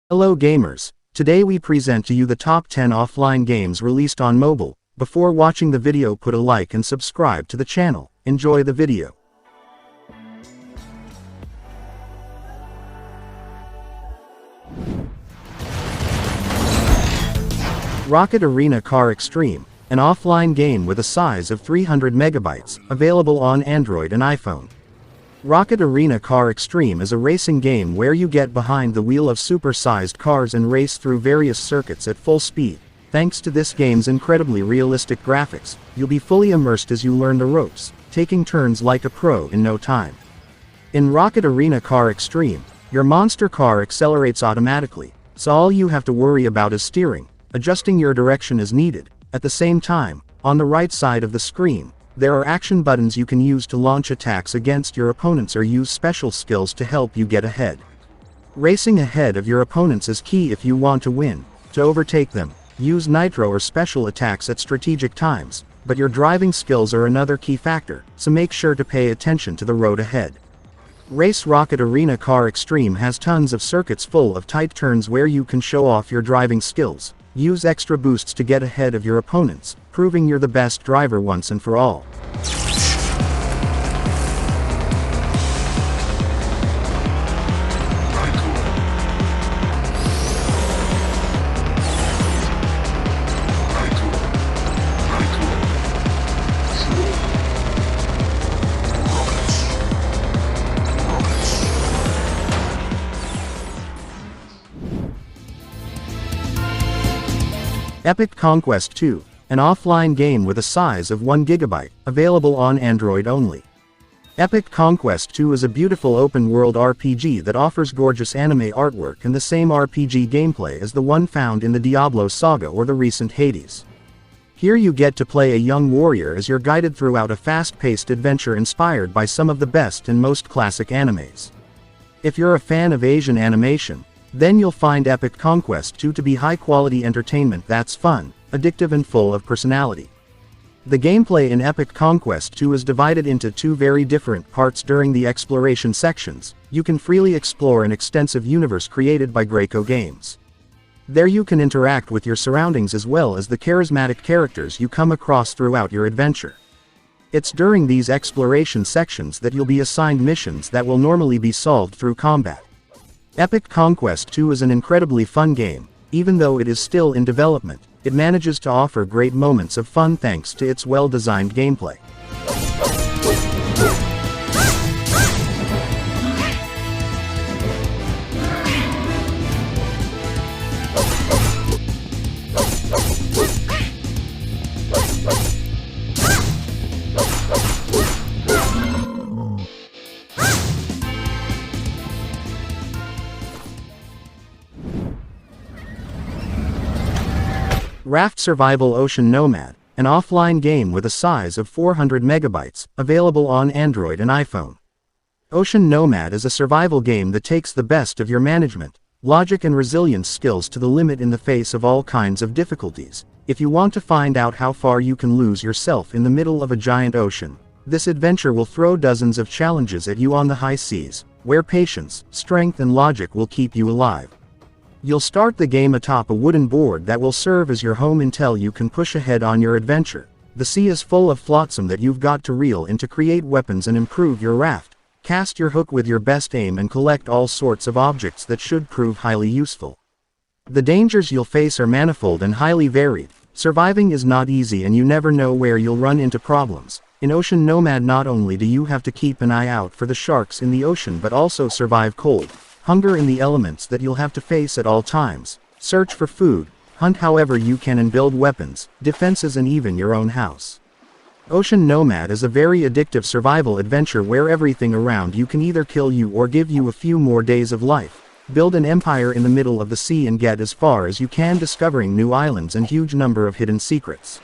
Hello gamers, today we present to you the top 10 offline games released on mobile. Before watching the video, put a like and subscribe to the channel. Enjoy the video. Rocket Arena Car Extreme, an offline game with a size of 300 megabytes, available on Android and iPhone. Rocket Arena Car Extreme is a racing game where you get behind the wheel of super-sized cars and race through various circuits at full speed. Thanks to this game's incredibly realistic graphics, you'll be fully immersed as you learn the ropes, taking turns like a pro in no time. In Rocket Arena Car Extreme, your monster car accelerates automatically, so all you have to worry about is steering, adjusting your direction as needed. At the same time, on the right side of the screen, there are action buttons you can use to launch attacks against your opponents or use special skills to help you get ahead. Racing ahead of your opponents is key if you want to win. To overtake them, use nitro or special attacks at strategic times, but your driving skills are another key factor, so make sure to pay attention to the road ahead. Race Rocket Arena Car Extreme has tons of circuits full of tight turns where you can show off your driving skills. Use extra boosts to get ahead of your opponents, proving you're the best driver once and for all. Epic Conquest 2, an offline game with a size of 1 GB, available on Android only. Epic Conquest 2 is a beautiful open-world RPG that offers gorgeous anime artwork and the same RPG gameplay as the one found in the Diablo saga or the recent Hades. Here you get to play a young warrior as you're guided throughout a fast-paced adventure inspired by some of the best and most classic animes. If you're a fan of Asian animation, then you'll find Epic Conquest 2 to be high-quality entertainment that's fun, addictive and full of personality. The gameplay in Epic Conquest 2 is divided into two very different parts. During the exploration sections, you can freely explore an extensive universe created by Greco Games. There you can interact with your surroundings as well as the charismatic characters you come across throughout your adventure. It's during these exploration sections that you'll be assigned missions that will normally be solved through combat. Epic Conquest 2 is an incredibly fun game. Even though it is still in development, it manages to offer great moments of fun thanks to its well-designed gameplay. Raft Survival Ocean Nomad, an offline game with a size of 400 megabytes, available on Android and iPhone. Ocean Nomad is a survival game that takes the best of your management, logic and resilience skills to the limit in the face of all kinds of difficulties. If you want to find out how far you can lose yourself in the middle of a giant ocean, this adventure will throw dozens of challenges at you on the high seas, where patience, strength and logic will keep you alive. You'll start the game atop a wooden board that will serve as your home until you can push ahead on your adventure. The sea is full of flotsam that you've got to reel in to create weapons and improve your raft. Cast your hook with your best aim and collect all sorts of objects that should prove highly useful. The dangers you'll face are manifold and highly varied. Surviving is not easy and you never know where you'll run into problems. In Ocean Nomad, not only do you have to keep an eye out for the sharks in the ocean but also survive cold, hunger in the elements that you'll have to face at all times, search for food, hunt however you can and build weapons, defenses and even your own house. Ocean Nomad is a very addictive survival adventure where everything around you can either kill you or give you a few more days of life. Build an empire in the middle of the sea and get as far as you can, discovering new islands and huge number of hidden secrets.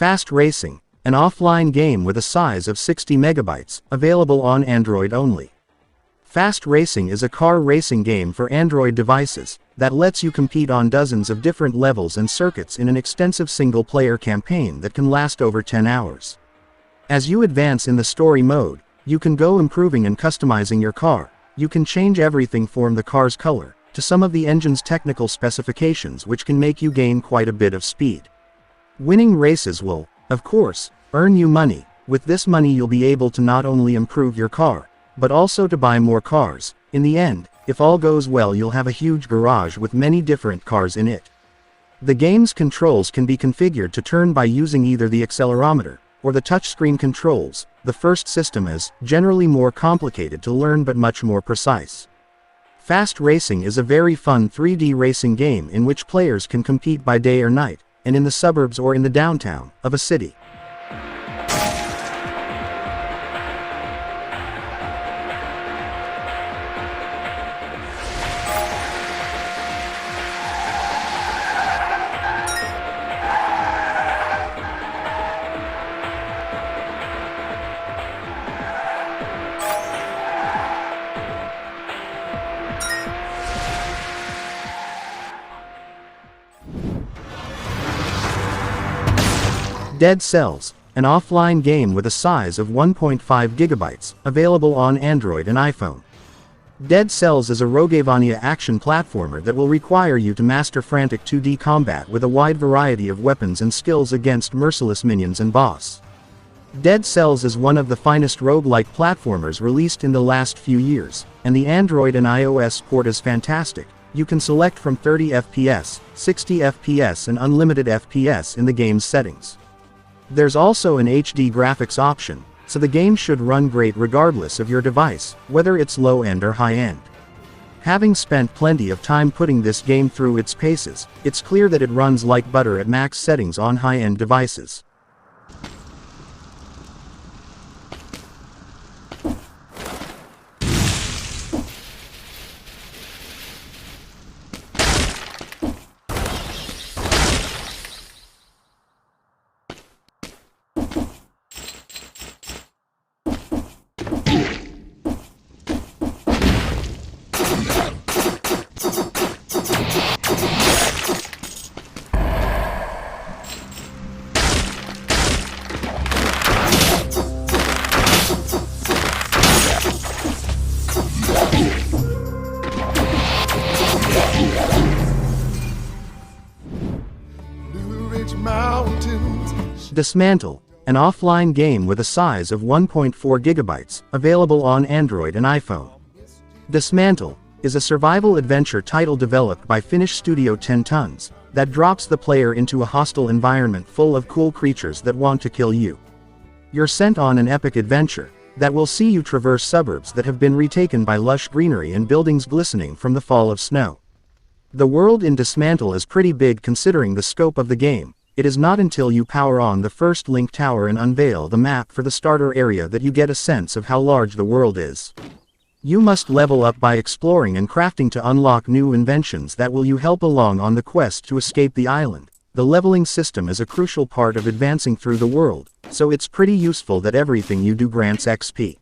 Fast Racing, an offline game with a size of 60 megabytes, available on Android only. Fast Racing is a car racing game for Android devices that lets you compete on dozens of different levels and circuits in an extensive single-player campaign that can last over 10 hours. As you advance in the story mode, you can go improving and customizing your car. You can change everything from the car's color to some of the engine's technical specifications, which can make you gain quite a bit of speed. Winning races will, of course, earn you money. With this money you'll be able to not only improve your car, but also to buy more cars. In the end, if all goes well, you'll have a huge garage with many different cars in it. The game's controls can be configured to turn by using either the accelerometer or the touchscreen controls. The first system is generally more complicated to learn but much more precise. Fast Racing is a very fun 3D racing game in which players can compete by day or night, and in the suburbs or in the downtown of a city. Dead Cells, an offline game with a size of 1.5 gigabytes, available on Android and iPhone. Dead Cells is a Roguevania action platformer that will require you to master frantic 2D combat with a wide variety of weapons and skills against merciless minions and boss. Dead Cells is one of the finest roguelike platformers released in the last few years, and the Android and iOS port is fantastic. You can select from 30 FPS, 60 FPS and unlimited FPS in the game's settings. There's also an HD graphics option, so the game should run great regardless of your device, whether it's low-end or high-end. Having spent plenty of time putting this game through its paces, it's clear that it runs like butter at max settings on high-end devices. Dismantle, an offline game with a size of 1.4 gigabytes, available on Android and iPhone. Dismantle is a survival adventure title developed by Finnish studio 10 Tons that drops the player into a hostile environment full of cool creatures that want to kill you. You're sent on an epic adventure that will see you traverse suburbs that have been retaken by lush greenery and buildings glistening from the fall of snow. The world in Dismantle is pretty big considering the scope of the game. It is not until you power on the first link tower and unveil the map for the starter area that you get a sense of how large the world is. You must level up by exploring and crafting to unlock new inventions that will you help along on the quest to escape the island. The leveling system is a crucial part of advancing through the world, so it's pretty useful that everything you do grants XP.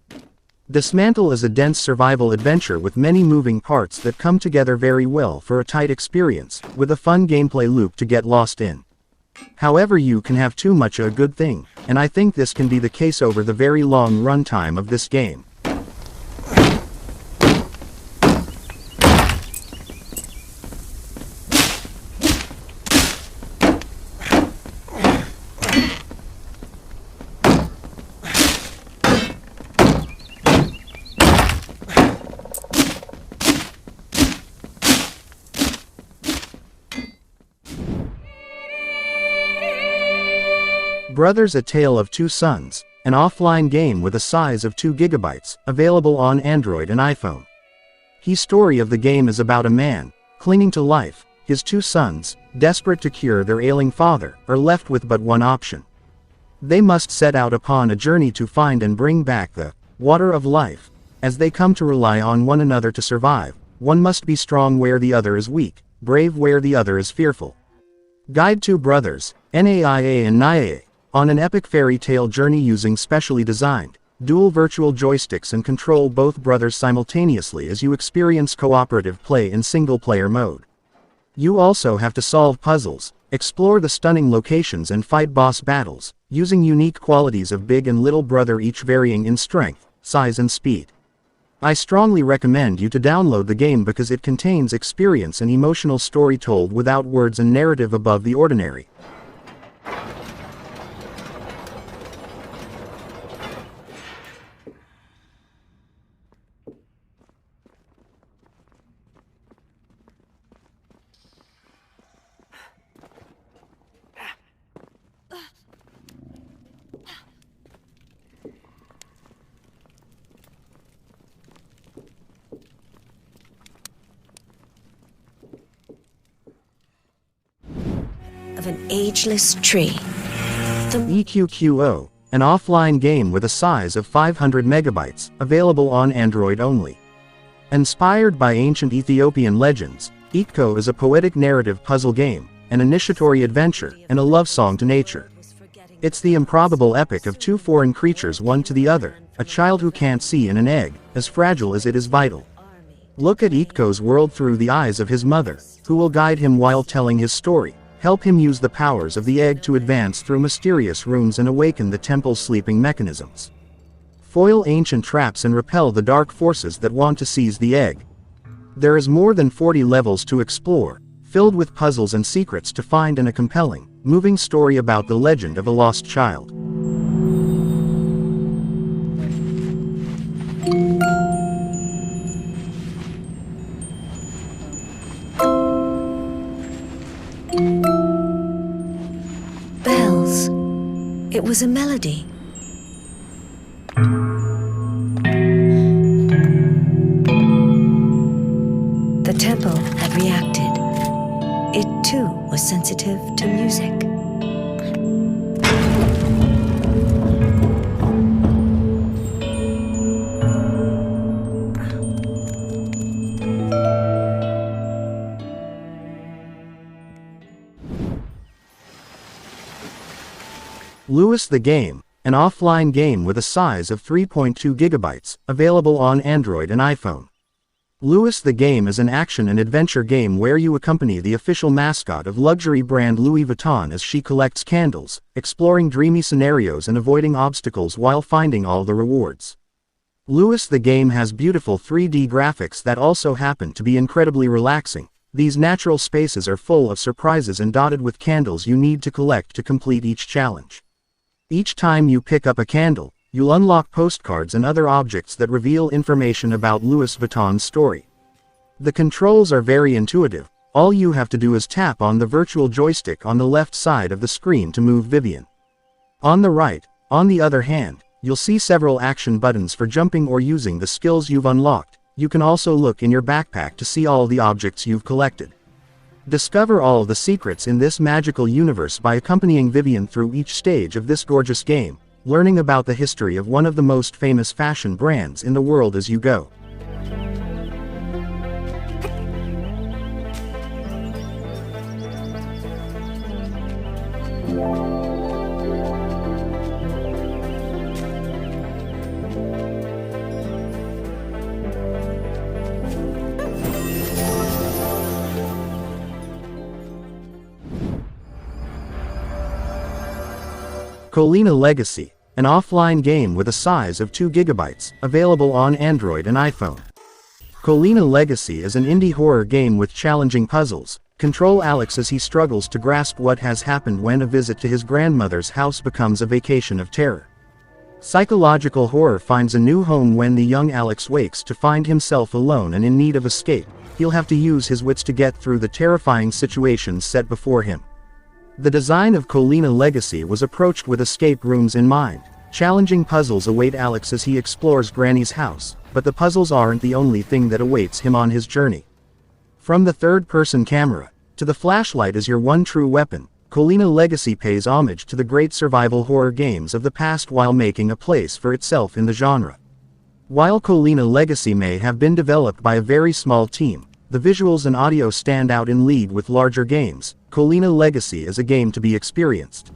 Dismantle is a dense survival adventure with many moving parts that come together very well for a tight experience, with a fun gameplay loop to get lost in. However, you can have too much of a good thing, and I think this can be the case over the very long runtime of this game. Brothers: A Tale of Two Sons, an offline game with a size of 2 gigabytes, available on Android and iPhone. The story of the game is about a man clinging to life. His two sons, desperate to cure their ailing father, are left with but one option. They must set out upon a journey to find and bring back the water of life. As they come to rely on one another to survive, one must be strong where the other is weak, brave where the other is fearful. Guide two brothers, Naia and Naia, on an epic fairy tale journey using specially designed dual virtual joysticks and control both brothers simultaneously as you experience cooperative play in single-player mode. You also have to solve puzzles, explore the stunning locations and fight boss battles, using unique qualities of Big and Little Brother, each varying in strength, size and speed. I strongly recommend you to download the game because it contains experience and emotional story told without words and narrative above the ordinary. Of an ageless tree. EQQO, an offline game with a size of 500 megabytes, available on Android only. Inspired by ancient Ethiopian legends, EQQO is a poetic narrative puzzle game, an initiatory adventure, and a love song to nature. It's the improbable epic of two foreign creatures, one to the other, a child who can't see and an egg, as fragile as it is vital. Look at EQQO's world through the eyes of his mother, who will guide him while telling his story. Help him use the powers of the egg to advance through mysterious rooms and awaken the temple's sleeping mechanisms. Foil ancient traps and repel the dark forces that want to seize the egg. There is more than 40 levels to explore, filled with puzzles and secrets to find, and a compelling, moving story about the legend of a lost child. Bells. It was a melody. The temple had reacted. It too was sensitive to music. Lewis the Game, an offline game with a size of 3.2 gigabytes, available on Android and iPhone. Lewis the Game is an action and adventure game where you accompany the official mascot of luxury brand Louis Vuitton as she collects candles, exploring dreamy scenarios and avoiding obstacles while finding all the rewards. Lewis the Game has beautiful 3D graphics that also happen to be incredibly relaxing. These natural spaces are full of surprises and dotted with candles you need to collect to complete each challenge. Each time you pick up a candle, you'll unlock postcards and other objects that reveal information about Louis Vuitton's story. The controls are very intuitive. All you have to do is tap on the virtual joystick on the left side of the screen to move Vivian. On the right, on the other hand, you'll see several action buttons for jumping or using the skills you've unlocked. You can also look in your backpack to see all the objects you've collected. Discover all the secrets in this magical universe by accompanying Vivian through each stage of this gorgeous game, learning about the history of one of the most famous fashion brands in the world as you go. Colina Legacy, an offline game with a size of 2 gigabytes, available on Android and iPhone. Colina Legacy is an indie horror game with challenging puzzles. Control Alex as he struggles to grasp what has happened when a visit to his grandmother's house becomes a vacation of terror. Psychological horror finds a new home when the young Alex wakes to find himself alone and in need of escape. He'll have to use his wits to get through the terrifying situations set before him. The design of Colina Legacy was approached with escape rooms in mind. Challenging puzzles await Alex as he explores Granny's house, but the puzzles aren't the only thing that awaits him on his journey. From the third-person camera, to the flashlight as your one true weapon, Colina Legacy pays homage to the great survival horror games of the past while making a place for itself in the genre. While Colina Legacy may have been developed by a very small team, the visuals and audio stand out in league with larger games. Colina Legacy is a game to be experienced.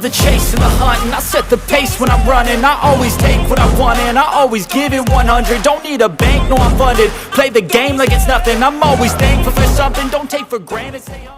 the chase and the hunt, and I set the pace when I'm running. I always take what I want and I always give it 100. Don't need a bank, no I'm funded. Play the game like it's nothing. I'm always thankful for something. Don't take for granted, stay humble.